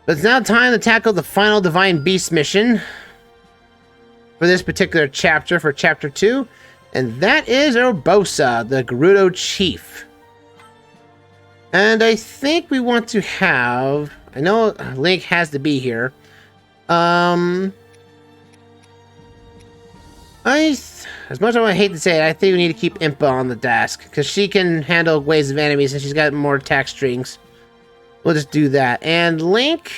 But it's now time to tackle the final Divine Beast mission for this particular chapter, for Chapter 2. And that is Urbosa, the Gerudo Chief. And I think we want to have... I know Link has to be here. As much as I hate to say it, I think we need to keep Impa on the desk, because she can handle waves of enemies and she's got more attack strings. We'll just do that. And Link,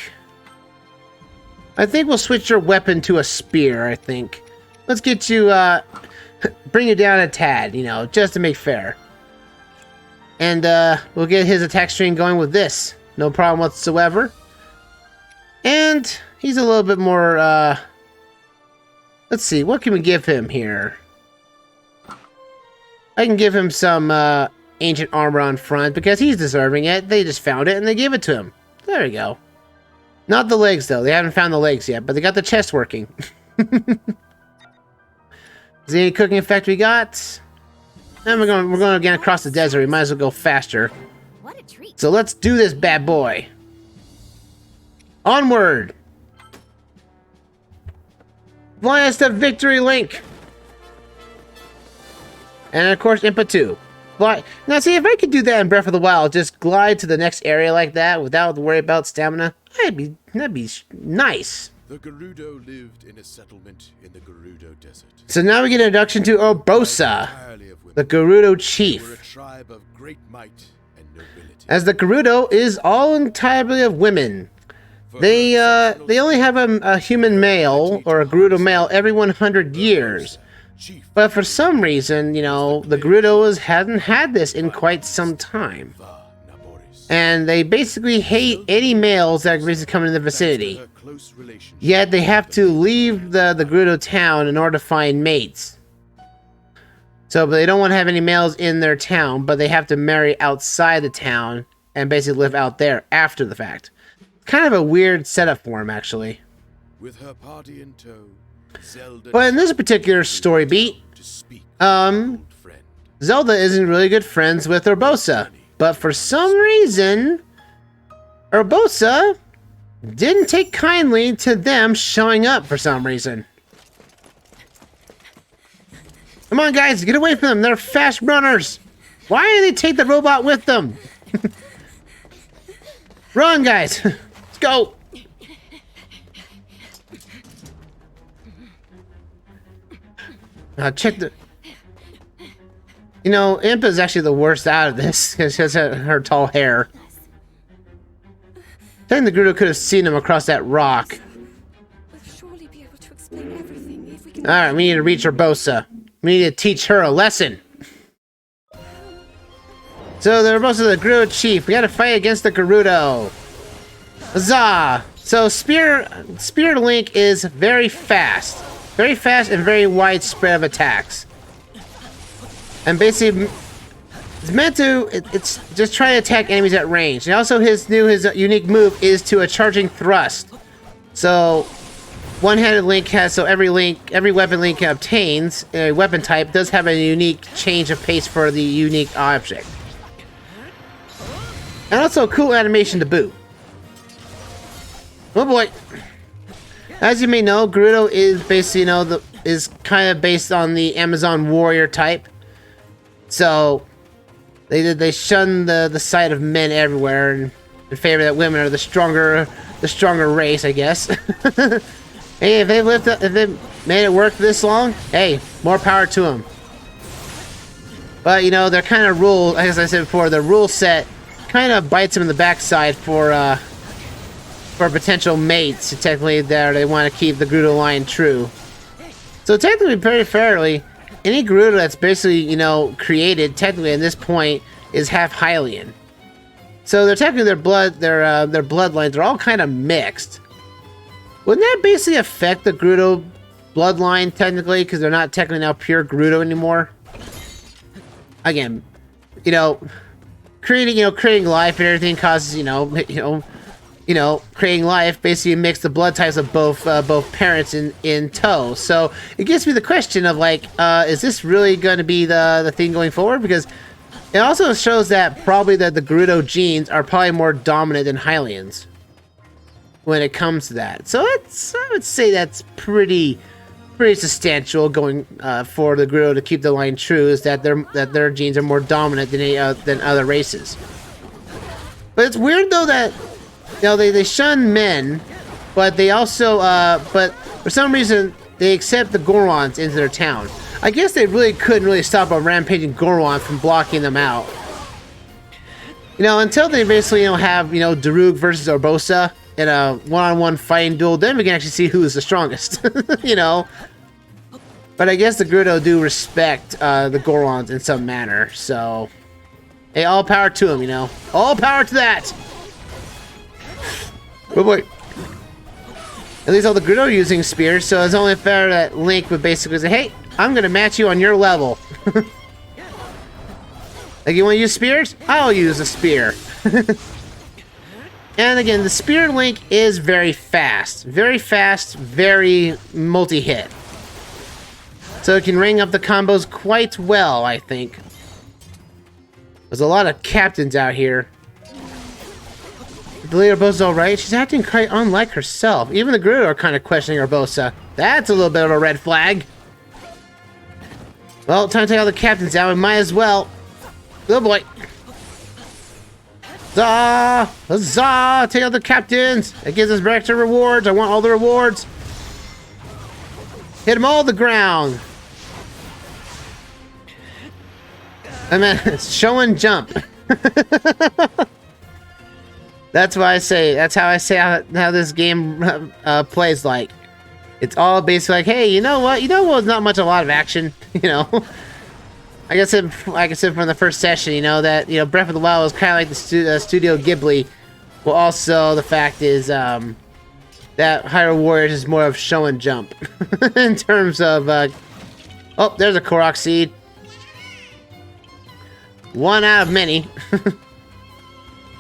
I think we'll switch your weapon to a spear, I think. Let's get you, bring you down a tad, you know, just to make fair. And, we'll get his attack string going with this. No problem whatsoever. And he's a little bit more, let's see, what can we give him here? I can give him some, ancient armor on front because he's deserving it. They just found it and they gave it to him. There we go. Not the legs though. They haven't found the legs yet, but they got the chest working. Is there any cooking effect we got? And we're going again across the desert. We might as well go faster. What a treat. So let's do this bad boy. Onward. Fly us to victory, Link. And of course Impa 2. Fly. Now, see, if I could do that in Breath of the Wild, just glide to the next area like that without worry about stamina, that'd be nice. The Gerudo lived in a settlement in the Gerudo Desert. So now we get an introduction to Urbosa, the Gerudo Chief. They were a tribe of great might and nobility. As the Gerudo is all entirely of women. They only have a human male, or a Gerudo male, every 100 years. But for some reason, you know, the Gerudos hadn't had this in quite some time. And they basically hate any males that basically come in the vicinity. Yet they have to leave the Gerudo town in order to find mates. So, but they don't want to have any males in their town, but they have to marry outside the town and basically live out there after the fact. Kind of a weird setup for them, actually. With her party in tow, Zelda, but in this particular story beat, Zelda isn't really good friends with Urbosa. But for some reason, Urbosa didn't take kindly to them showing up for some reason. Come on, guys, get away from them. They're fast runners. Why do they take the robot with them? Run, guys. Let's go. Check the... You know, Impa is actually the worst out of this because she has her tall hair. I think the Gerudo could have seen him across that rock. Alright, we need to reach Urbosa. We need to teach her a lesson. So the Urbosa, the Gerudo Chief. We gotta fight against the Gerudo. Huzzah! So Spear Link is very fast. Very fast and very widespread of attacks. And basically, it's meant to, it's just trying to attack enemies at range. And also his unique move is to a charging thrust. So, one-handed Link has, so every weapon Link obtains, a weapon type, does have a unique change of pace for the unique object. And also a cool animation to boot. Oh boy. As you may know, Gerudo is basically, you know, is kind of based on the Amazon warrior type. So they shun the sight of men everywhere and in favor that women are the stronger race, I guess. Hey, if they've made it work this long, hey, more power to them. But you know, they're kind of rules, as I said before, the rule set kind of bites them in the backside for potential mates. Technically, there they want to keep the Gerudo line true. So technically, very fairly, any Gerudo that's basically, you know, created technically at this point is half Hylian. So they're technically their bloodlines are all kind of mixed. Wouldn't that basically affect the Gerudo bloodline technically, because they're not technically now pure Gerudo anymore? Again, you know, creating life and everything causes, you know, you know, creating life, basically mix the blood types of both parents in tow. So it gives me the question of like, is this really going to be the thing going forward? Because it also shows that probably that the Gerudo genes are probably more dominant than Hylians when it comes to that. So I would say that's pretty substantial going for the Gerudo to keep the line true, is that their genes are more dominant than other races. But it's weird though that, you know, they shun men, but they also but for some reason they accept the Gorons into their town. I guess they really couldn't really stop a rampaging Goron from blocking them out. You know, until they basically, you know, have, you know, Daruk versus Urbosa in a one-on-one fighting duel, then we can actually see who is the strongest. You know. But I guess the Gerudo do respect the Gorons in some manner, so hey, all power to them, you know. All power to that! Oh boy. At least all the Gerudo are using spears, so it's only fair that Link would basically say, hey, I'm gonna match you on your level. Like, you wanna use spears? I'll use a spear. And again, the spear Link is very fast. Very multi-hit. So it can ring up the combos quite well, I think. There's a lot of captains out here. The leader Urbosa's alright. She's acting quite unlike herself. Even the Gerudo are kind of questioning Urbosa. That's a little bit of a red flag. Well, time to take all the captains out. We might as well. Oh boy. Huzzah! Huzzah! Take out the captains! It gives us extra rewards. I want all the rewards. Hit them all to the ground. I mean, show and jump. That's why I say. That's how I say how this game plays. Like, it's all basically like, hey, you know what? You know what's not much, a lot of action. You know, like I said from the first session, you know that, you know, Breath of the Wild was kind of like the Studio Ghibli. Well, also the fact is that Hyrule Warriors is more of show and jump in terms of. Oh, there's a Korok seed. One out of many.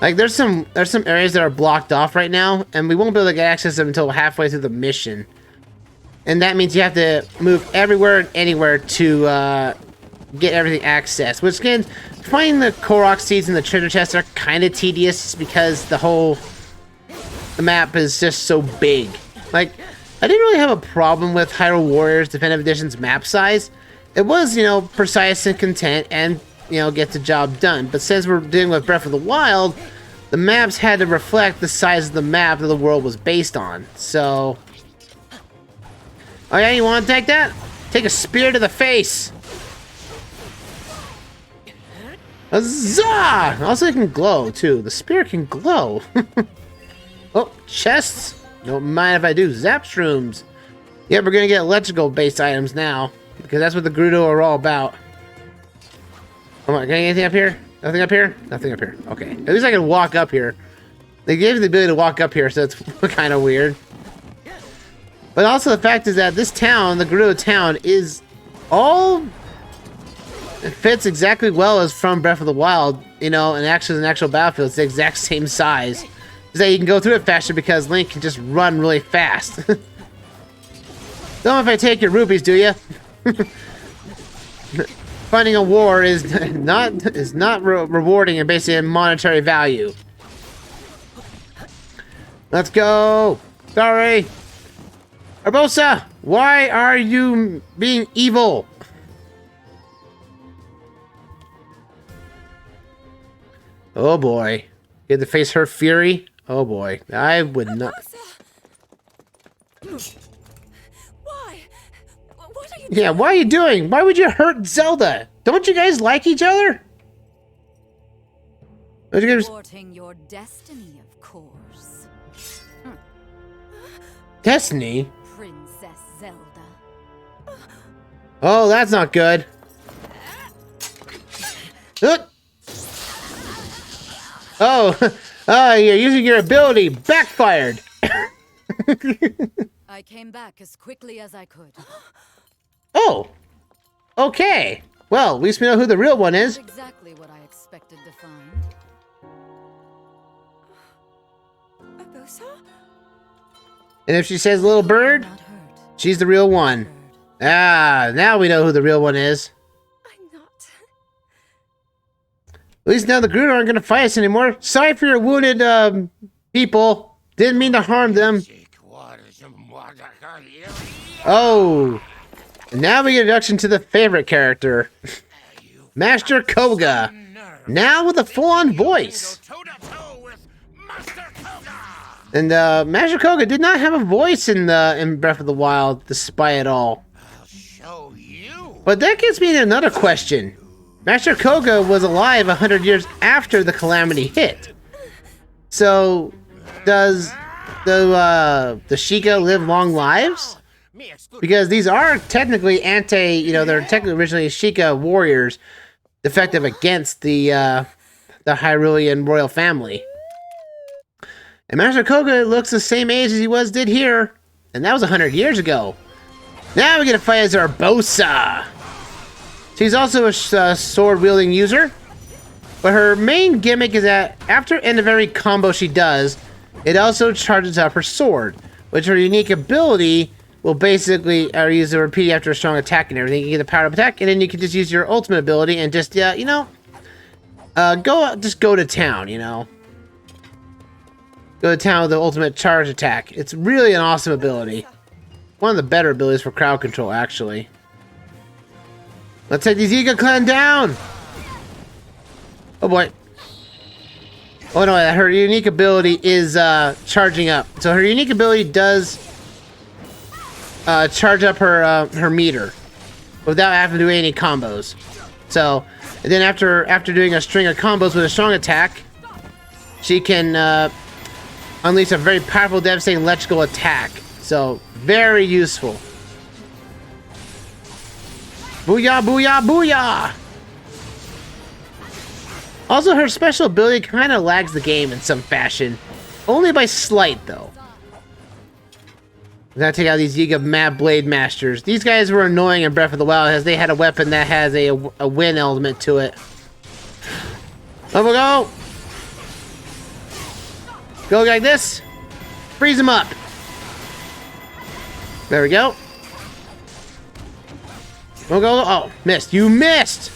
Like, there's some areas that are blocked off right now, and we won't be able to get access to them until halfway through the mission. And that means you have to move everywhere and anywhere to get everything accessed. Which, again, finding the Korok seeds in the treasure chests are kind of tedious because the map is just so big. Like, I didn't really have a problem with Hyrule Warriors Definitive Edition's map size. It was, you know, precise and content, and, you know, get the job done. But since we're dealing with Breath of the Wild, the maps had to reflect the size of the map that the world was based on. So, oh yeah, you want to take that? Take a spear to the face. Huzzah! Also, it can glow too. The spear can glow. Oh, chests. Don't mind if I do. Zap shrooms. Yeah, we're gonna get electrical based items now, because that's what the Gerudo are all about. Come on, can I get anything up here? Nothing up here? Nothing up here. Okay. At least I can walk up here. They gave me the ability to walk up here, so that's kind of weird. But also the fact is that this town, the Gerudo town, is all... It fits exactly well as from Breath of the Wild, you know, and actually an actual battlefield. It's the exact same size. Is that you can go through it faster because Link can just run really fast. Don't know if I take your rupees, do you? Finding a war is not rewarding and basically a monetary value. Let's go! Sorry! Urbosa! Why are you being evil? Oh boy. You had to face her fury? Oh boy. I would not... Why? What are you doing? Yeah, why are you doing? Why would you hurt Zelda? Don't you guys like each other? Don't you guys... Thwarting your destiny, of course. Destiny? Princess Zelda. Oh, that's not good. Oh, you're using your ability. Backfired. I came back as quickly as I could. Oh, okay. Well, at least we know who the real one is. Not exactly what I expected to find. Urbosa? And if she says little bird, Not hurt. she's the real one. Ah, now we know who the real one is. I'm not. At least now the Gerudo aren't gonna fight us anymore. Sorry for your wounded people. Didn't mean to harm them. Oh. And now we get an introduction to the favorite character. Master KOHGA. Now with a full-on voice. And Master KOHGA did not have a voice in Breath of the Wild, despite it all. But that gets me to another question. Master KOHGA was alive 100 years after the Calamity hit. So, does the Sheikah live long lives? Because these are technically they're technically originally Sheikah warriors, defective against the Hyrulean royal family. And Master KOHGA looks the same age as he did here, and that was 100 years ago. Now we get to fight as Urbosa. She's also a sword-wielding user, but her main gimmick is that after end of every combo she does, it also charges up her sword, which her unique ability will basically use to repeat after a strong attack and everything. You get the power of attack, and then you can just use your ultimate ability and just go to town, Go to town with the ultimate charge attack. It's really an awesome ability. One of the better abilities for crowd control, actually. Let's take these YIGA clan down! Oh boy. Oh no, her unique ability is charging up. So her unique ability does charge up her meter without having to do any combos. So, and then after doing a string of combos with a strong attack, she can unleash a very powerful, devastating electrical attack. So, very useful. Booyah, booyah, booyah! Also, her special ability kind of lags the game in some fashion. Only by slight, though. We gotta take out these YIGA Mad Blade Masters. These guys were annoying in Breath of the Wild as they had a weapon that has a win element to it. Up we go! Go like this. Freeze him up. There we go. Go, go, oh, missed. You missed!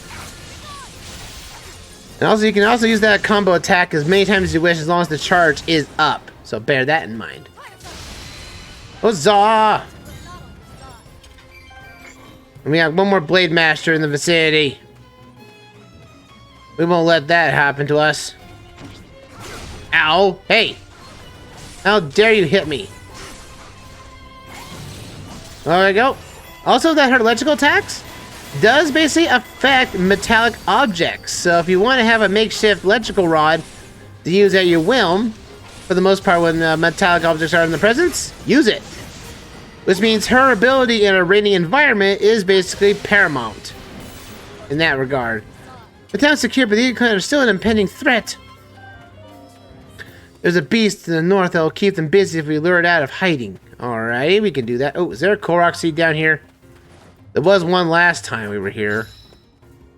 And also, you can also use that combo attack as many times as you wish as long as the charge is up. So bear that in mind. Huzzah! And we have one more Blade Master in the vicinity. We won't let that happen to us. Ow! Hey! How dare you hit me? There we go. Also, that her electrical attacks does basically affect metallic objects. So if you want to have a makeshift electrical rod to use at your whim, for the most part when metallic objects are in the presence, use it. Which means her ability in a raining environment is basically paramount in that regard. The town's secure, but the clan are still an impending threat. There's a beast to the north that will keep them busy if we lure it out of hiding. Alright, we can do that. Oh, is there a Korok seed down here? There was one last time we were here.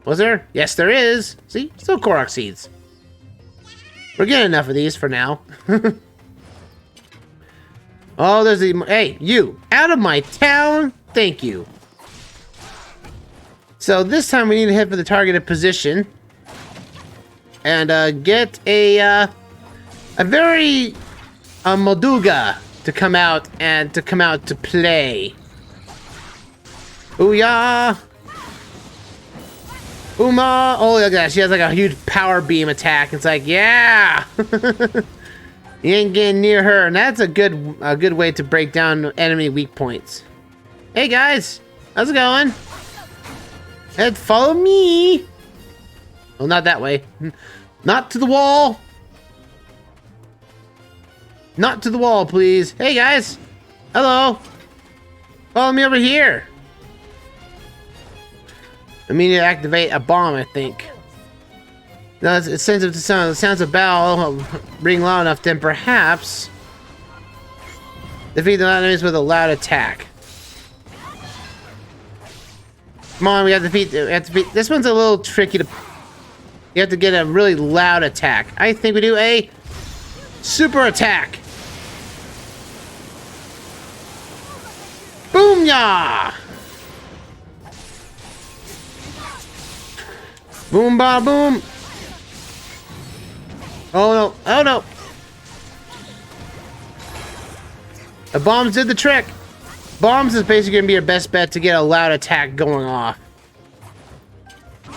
Was there? Yes, there is. See? Still Korok seeds. We're getting enough of these for now. Oh, there's the... Hey, you! Out of my town! Thank you. So this time we need to head for the targeted position. And get a very... Molduga to come out to play. Booyah! Uma! Oh, look at that. She has like a huge power beam attack. It's like, yeah! You ain't getting near her. And that's a good way to break down enemy weak points. Hey, guys! How's it going? Head, follow me! Oh, not that way. Not to the wall! Not to the wall, please. Hey, guys! Hello! Follow me over here! I mean to activate a bomb, I think. Now, it sends it to sound. The sounds of battle ring loud enough, then perhaps defeat the enemies with a loud attack. Come on, we have to defeat. This one's a little tricky to. You have to get a really loud attack. I think we do a Super attack. Boom ya. Boom ba boom. Oh no. Oh no. The bombs did the trick. Bombs is basically going to be your best bet to get a loud attack going off.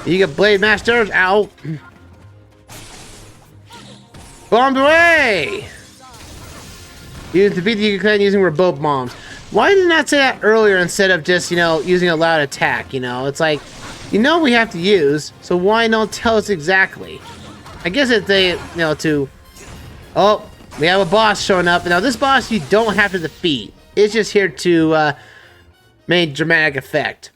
You get BLADEMASTER. Ow. Bombs away! You defeat the YIGA clan using robot bombs. Why did not say that earlier instead of just, you know, using a loud attack, you know? It's like, you know we have to use, so why not tell us exactly? I guess if they, you know, to... Oh, we have a boss showing up. Now, this boss you don't have to defeat. It's just here to make dramatic effect.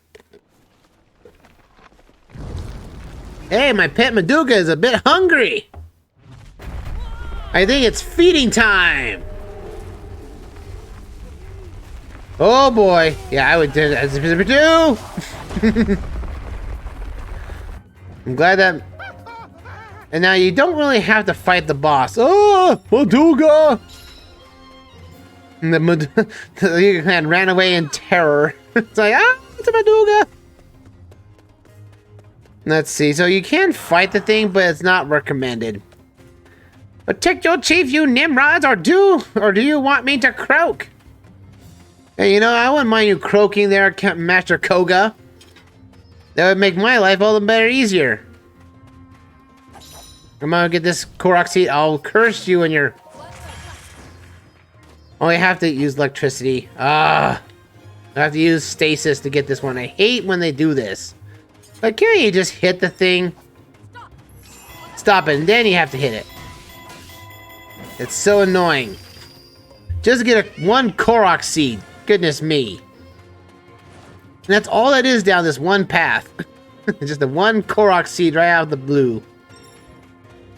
Hey, my pet Maduga is a bit hungry. I think it's feeding time. Oh boy. Yeah, I would do that. I'm glad that... And now you don't really have to fight the boss. Oh, Maduga! And the YIGA clan ran away in terror. It's like, ah, it's a Maduga! Let's see. So you can fight the thing, but it's not recommended. Protect your chief, you Nimrods, or do you want me to croak? Hey, you know, I wouldn't mind you croaking there, Master KOHGA. That would make my life all the better easier. I'm gonna get this Korok seed. I'll curse you and your... Oh, I have to use electricity. I have to use stasis to get this one. I hate when they do this. Like, can't you just hit the thing? Stop it, and then you have to hit it. It's so annoying. Just get one Korok seed. Goodness me. And that's all it is down this one path. Just the one Korok seed right out of the blue.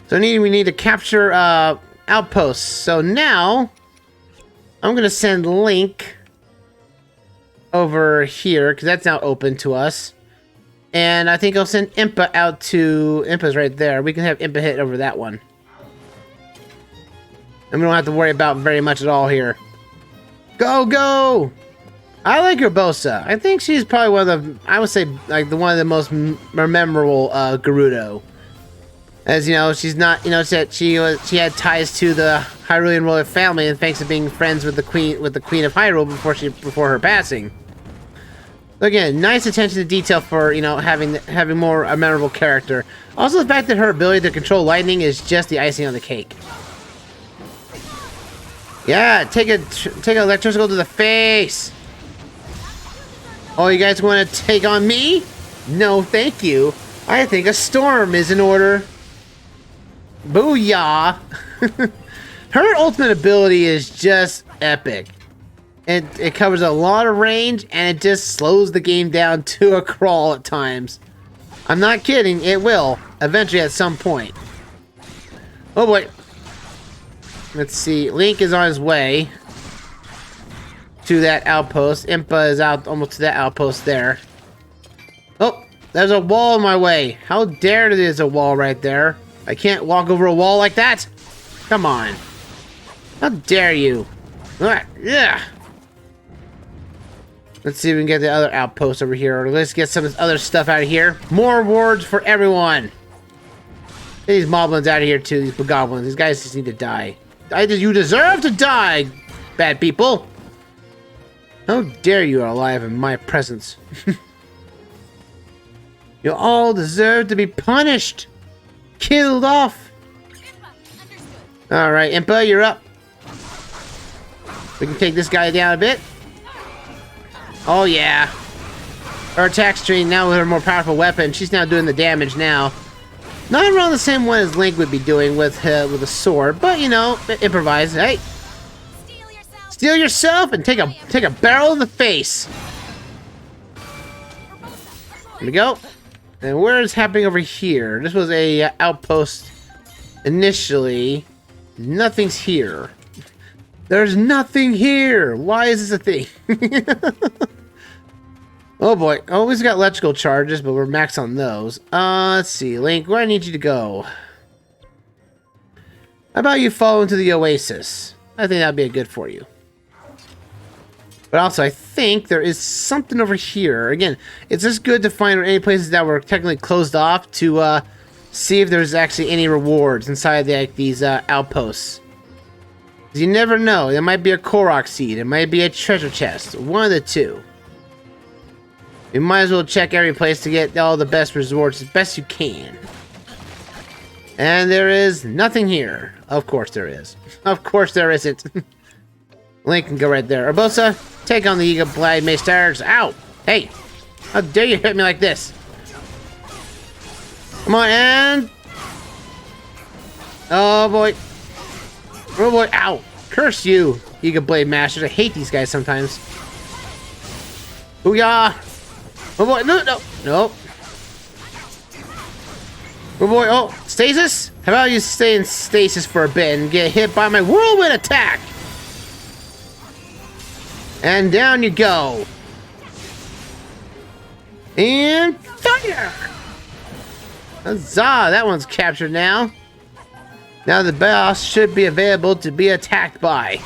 So we need to capture outposts. So now I'm gonna send Link over here because that's now open to us. And I think I'll send Impa out to... Impa's right there. We can have Impa hit over that one. And we don't have to worry about very much at all here. Go, go! I like Urbosa. I think she's probably one of the... I would say, like, one of the most memorable Gerudo. As, you know, she's not... You know, she had ties to the Hyrulean royal family, and thanks to being friends with the Queen of Hyrule before her passing. Again, nice attention to detail for, you know, having more a memorable character. Also, the fact that her ability to control lightning is just the icing on the cake. Yeah, take an electrical to the face. Oh, you guys want to take on me? No, thank you. I think a storm is in order. Booyah! Her ultimate ability is just epic. It covers a lot of range, and it just slows the game down to a crawl at times. I'm not kidding, it will. Eventually, at some point. Oh boy. Let's see. Link is on his way to that outpost. Impa is out almost to that outpost there. Oh, there's a wall in my way. How dare there's a wall right there. I can't walk over a wall like that. Come on. How dare you. Alright, yeah. Let's see if we can get the other outpost over here. Or let's get some of this other stuff out of here. More rewards for everyone. Get these moblins out of here too, these goblins. These guys just need to die. You deserve to die, bad people. How dare you are alive in my presence. You all deserve to be punished. Killed off. Alright, Impa, you're up. We can take this guy down a bit. Oh yeah. Her attack string now with her more powerful weapon. She's now doing the damage now. Not around the same one as Link would be doing with a sword, but you know, improvise. Hey, steal yourself and take a barrel in the face. There we go. And where is happening over here? This was a outpost initially. Nothing's here. There's nothing here. Why is this a thing? Oh boy. Oh, we've got electrical charges, but we're maxed on those. Let's see. Link, where I need you to go? How about you fall into the oasis? I think that'd be good for you. But also, I think there is something over here. Again, it's just good to find any places that were technically closed off to see if there's actually any rewards inside these outposts. 'Cause you never know. There might be a Korok seed. It might be a treasure chest. One of the two. You might as well check every place to get all the best rewards as best you can. And there is nothing here. Of course there is. Of course there isn't. Link can go right there. Urbosa, take on the YIGA BLADEMASTERs. Ow! Hey! How dare you hit me like this? Come on, and... oh boy. Oh boy, ow! Curse you, YIGA BLADEMASTERs. I hate these guys sometimes. Booyah! Oh boy, no, no, nope. Oh boy, oh, stasis? How about you stay in stasis for a bit and get hit by my whirlwind attack? And down you go. And fire! Huzzah, that one's captured now. Now the boss should be available to be attacked by.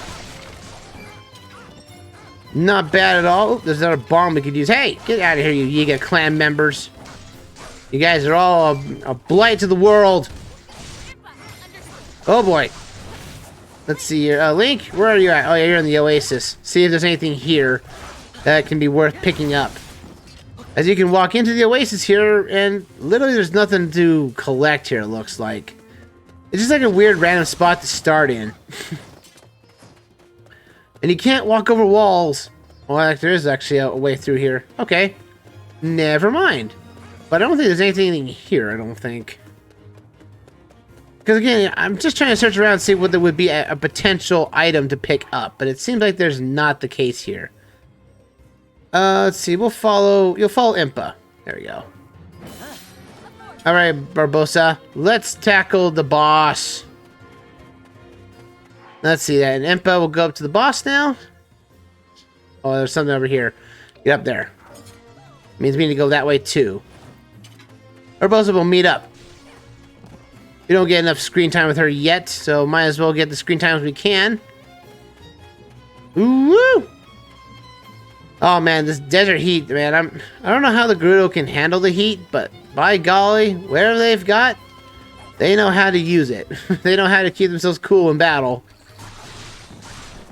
Not bad at all. Oh, there's another bomb we could use. Hey, get out of here, you YIGA clan members. You guys are all a blight to the world. Oh boy. Let's see here. Link, where are you at? Oh yeah, you're in the oasis. See if there's anything here that can be worth picking up. As you can walk into the oasis here, and literally there's nothing to collect here, it looks like. It's just like a weird random spot to start in. And you can't walk over walls. Well, there is actually a way through here. Okay. Never mind. But I don't think there's anything here, I don't think. Because again, I'm just trying to search around and see what there would be a potential item to pick up. But it seems like there's not the case here. Let's see. You'll follow Impa. There we go. Alright, Urbosa. Let's tackle the boss. Let's see that. And Impa will go up to the boss now. Oh, there's something over here. Get up there. Means we need to go that way too. Urbosa will meet up. We don't get enough screen time with her yet, so might as well get the screen time as we can. Woo! Oh man, this desert heat, man. I don't know how the Gerudo can handle the heat, but by golly, whatever they've got, they know how to use it. They know how to keep themselves cool in battle.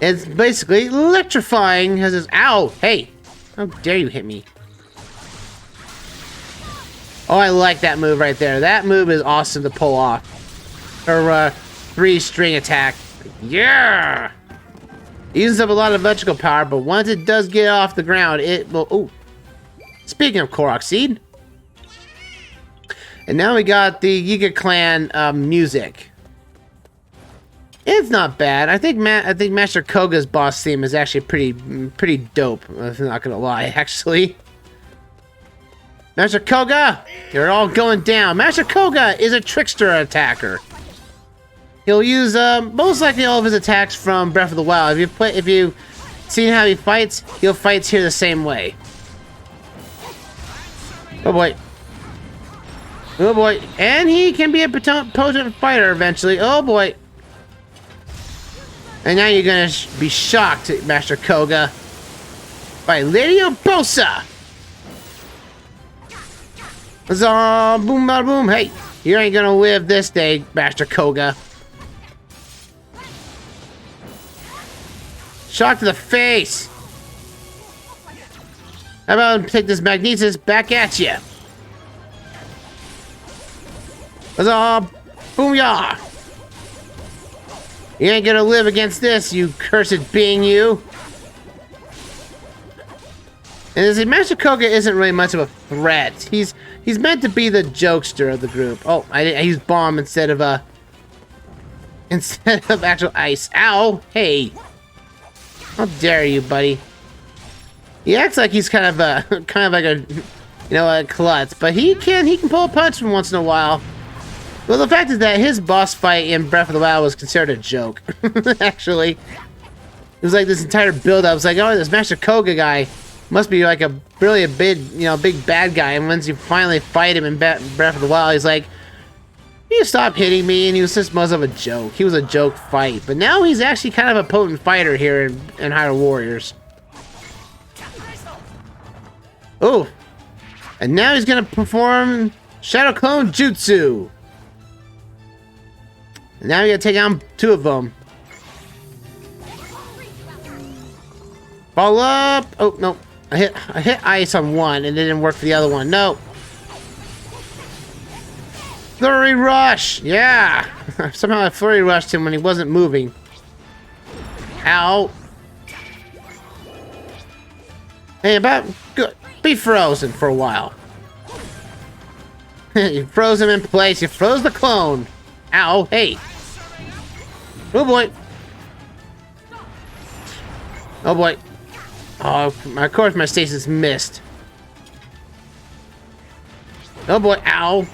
It's basically electrifying. Has this? Ow! Hey, how dare you hit me? Oh, I like that move right there. That move is awesome to pull off. Or, three-string attack. Yeah! It uses up a lot of electrical power, but once it does get off the ground, it will... ooh. Speaking of Korok Seed. And now we got the YIGA clan music. It's not bad. I think Master KOHGA's boss theme is actually pretty dope. I'm not gonna lie, actually. Master KOHGA, you're all going down. Master KOHGA is a trickster attacker. He'll use most likely all of his attacks from Breath of the Wild. If you've seen how he fights, he'll fight here the same way. Oh boy. Oh boy. And he can be a potent fighter eventually. Oh boy. And now you're gonna be shocked, Master KOHGA, by Lady Urbosa. Huzzah! Boom, bada boom. Hey, you ain't gonna live this day, Master KOHGA. Shot to the face. How about take this magnesis back at you? Huzzah! Booyah! You ain't gonna live against this, you cursed being, you. And see, Master KOHGA isn't really much of a threat. He's meant to be the jokester of the group. Oh, I used bomb instead of actual ice. Ow! Hey, how dare you, buddy? He acts like he's kind of like a, a klutz, but he can pull a punch from once in a while. Well, the fact is that his boss fight in Breath of the Wild was considered a joke. Actually, it was like this entire build-up. I was like, oh, this Master KOHGA guy must be like a big bad guy. And once you finally fight him in Breath of the Wild, he's like, You stop hitting me, and he was just most of a joke. He was a joke fight, but now he's actually kind of a potent fighter here in Hyrule Warriors. Oh, and now he's gonna perform Shadow Clone Jutsu. And now we gotta take on 2 of them. Follow up. Oh no, I hit ice on one, and it didn't work for the other one. No. Flurry rush! Yeah! Somehow I flurry rushed him when he wasn't moving. Ow! Hey, about good. Be frozen for a while. You froze him in place. You froze the clone. Ow! Hey! Oh boy! Oh boy! Oh, of course my stasis missed. Oh boy! Ow!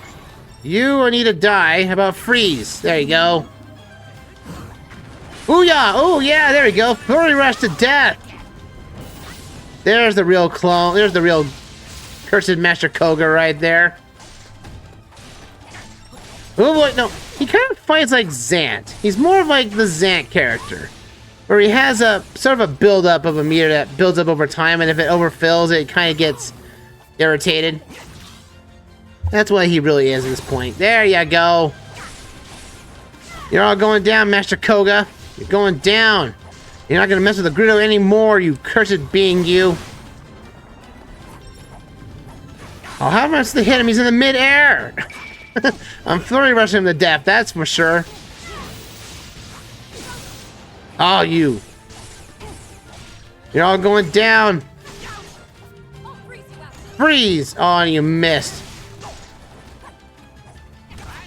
You need to die. How about freeze? There you go. Ooh yeah! Oh yeah! There we go. Flurry rush to death. There's the real clone. There's the real cursed Master KOHGA right there. Oh boy! No, he kind of fights like Zant. He's more of like the Zant character, where he has a sort of a build-up of a meter that builds up over time, and if it overfills, it kind of gets irritated. That's what he really is at this point. There you go. You're all going down, Master KOHGA. You're going down. You're not gonna mess with the Gerudo anymore, you cursed being, you. Oh, how much to hit him? He's in the mid-air. I'm flurry rushing him to death, that's for sure. Oh, you. You're all going down. Freeze! Oh, you missed.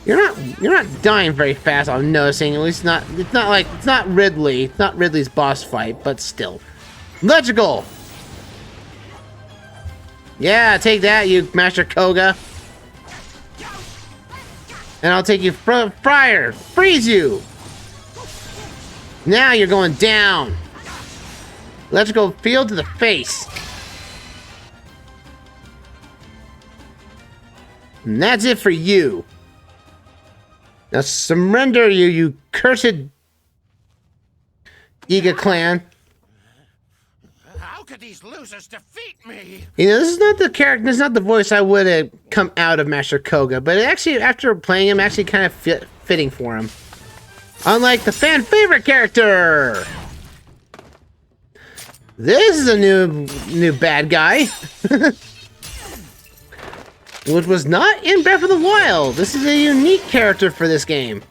You're not dying very fast, I'm noticing. At least not, it's not Ridley. It's not Ridley's boss fight, but still. Electrical! Yeah, take that, you Master KOHGA. And I'll take you Friar! Freeze you! Now you're going down! Electrical field to the face. And that's it for you. Now surrender, you cursed YIGA clan. How could these losers defeat me? You know, this is not the character, this is not the voice I would have come out of Master KOHGA, but it actually, after playing him, actually kind of fitting for him. Unlike the fan favorite character. This is a new bad guy. Which was not in Breath of the Wild. This is a unique character for this game.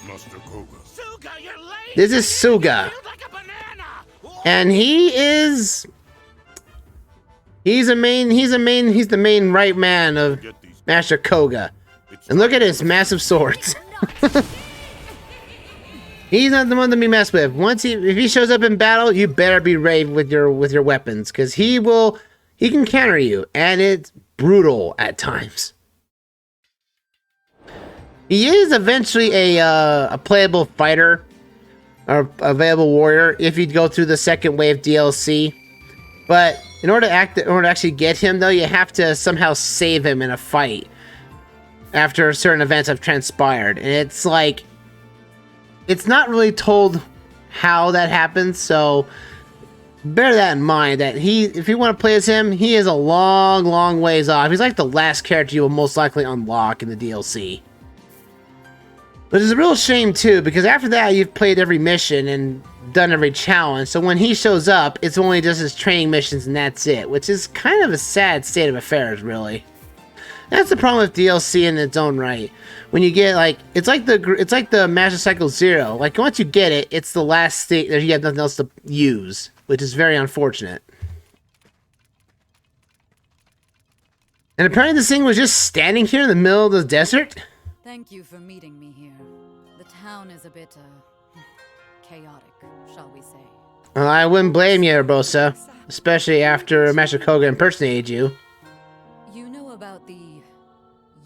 Master KOHGA. Suga, you're late. This is Suga. Like a banana. And he's the main right man of Master KOHGA. And look at his massive swords. He's not the one to be messed with. If he shows up in battle, you better be ready with your weapons, because he can counter you, and it's brutal at times. He is eventually a playable fighter or available warrior if you go through the second wave DLC. But in order to actually get him, though, you have to somehow save him in a fight after certain events have transpired, and it's like it's not really told how that happens. So bear that in mind, that if you want to play as him, he is a long ways off. He's like the last character you will most likely unlock in the DLC. But it's a real shame too, because after that you've played every mission and done every challenge, so when he shows up, it's only just his training missions and that's it, which is kind of a sad state of affairs, really. That's the problem with DLC in its own right. When you get it's like the Master Cycle Zero. Like once you get it, it's the last state that you have nothing else to use, which is very unfortunate. And apparently this thing was just standing here in the middle of the desert. Thank you for meeting me here. The town is a bit, chaotic, shall we say. I wouldn't blame you, Urbosa. Especially after Master KOHGA impersonated you. You know about the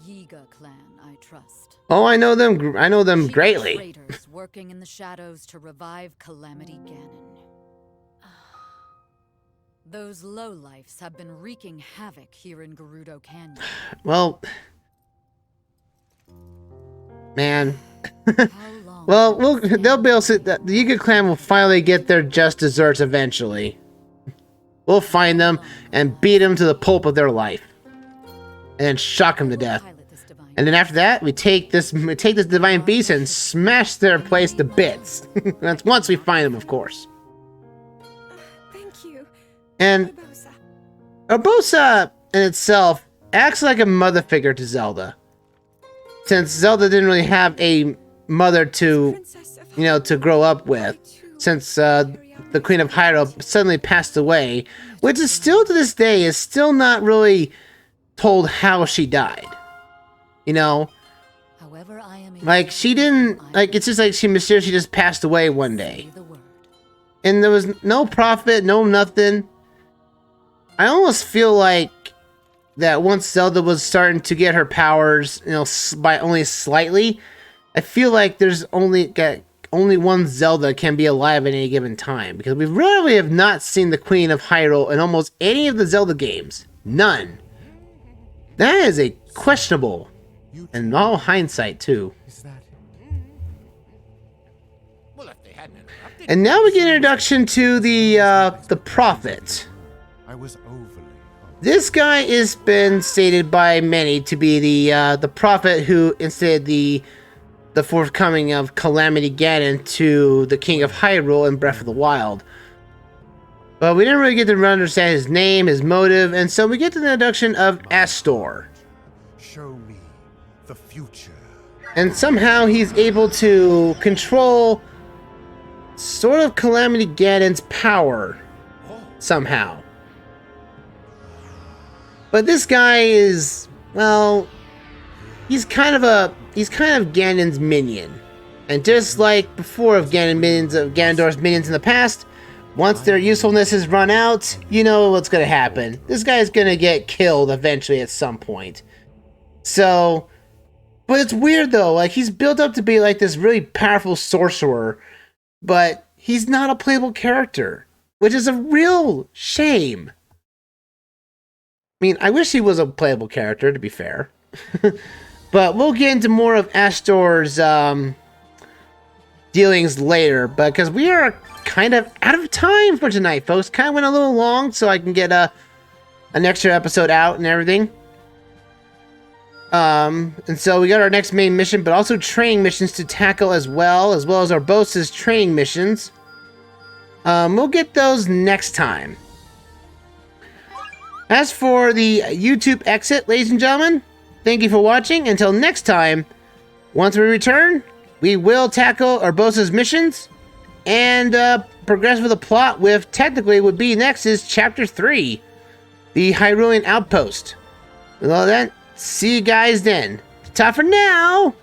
YIGA clan, I trust. Oh, I know them. I know them greatly. Traitors working in the shadows to revive Calamity Ganon. Those lowlifes have been wreaking havoc here in Gerudo Canyon. Well, Man. How long? Well, will this they'll be able to, stand? the YIGA clan will finally get their just desserts eventually. We'll find them and beat them to the pulp of their life. And then shock them to death. Pilot this divine And then after that, we take this divine beast and smash their place to bits. That's once we find them, of course. Thank you, And Urbosa. Urbosa in itself acts like a mother figure to Zelda. Since Zelda didn't really have a mother to, Princess of you know, to grow up with. Since the Queen of Hyrule suddenly passed away, which is still to this day is still not really told how she died. You know, However, I am like she didn't, like it's just like she mysteriously just passed away one day. say the word. And there was no prophet, no nothing. I almost feel like that once Zelda was starting to get her powers, you know, by only slightly, I feel like there's only one Zelda can be alive at any given time, because we really have not seen the Queen of Hyrule in almost any of the Zelda games. None. That is a questionable, and all hindsight too. Well, if they hadn't interrupted, And now we get an introduction to the prophet. I was overly This guy has been stated by many to be the prophet who instead the forthcoming of Calamity Ganon to the King of Hyrule in Breath of the Wild. But we didn't really get to understand his name, his motive, and so we get to the introduction of Astor. show me the future. And somehow he's able to control sort of Calamity Ganon's power. Somehow. But this guy is, well, he's kind of Ganon's minion. And just like before of Ganondorf's minions in the past, once their usefulness is run out, you know what's gonna happen. This guy's gonna get killed eventually at some point. So, but it's weird though, like he's built up to be like this really powerful sorcerer, but he's not a playable character, which is a real shame. I mean, I wish he was a playable character, to be fair. But we'll get into more of Astor's dealings later, because we are kind of out of time for tonight, folks. Kind of went a little long, so I can get an extra episode out and everything. And so we got our next main mission, but also training missions to tackle as well as Urbosa's training missions. We'll get those next time. As for the YouTube exit, ladies and gentlemen, thank you for watching. Until next time, once we return, we will tackle Urbosa's missions and progress with the plot with, technically would be next is Chapter 3, the Hyrulean Outpost. With all that, see you guys then. Ta for now!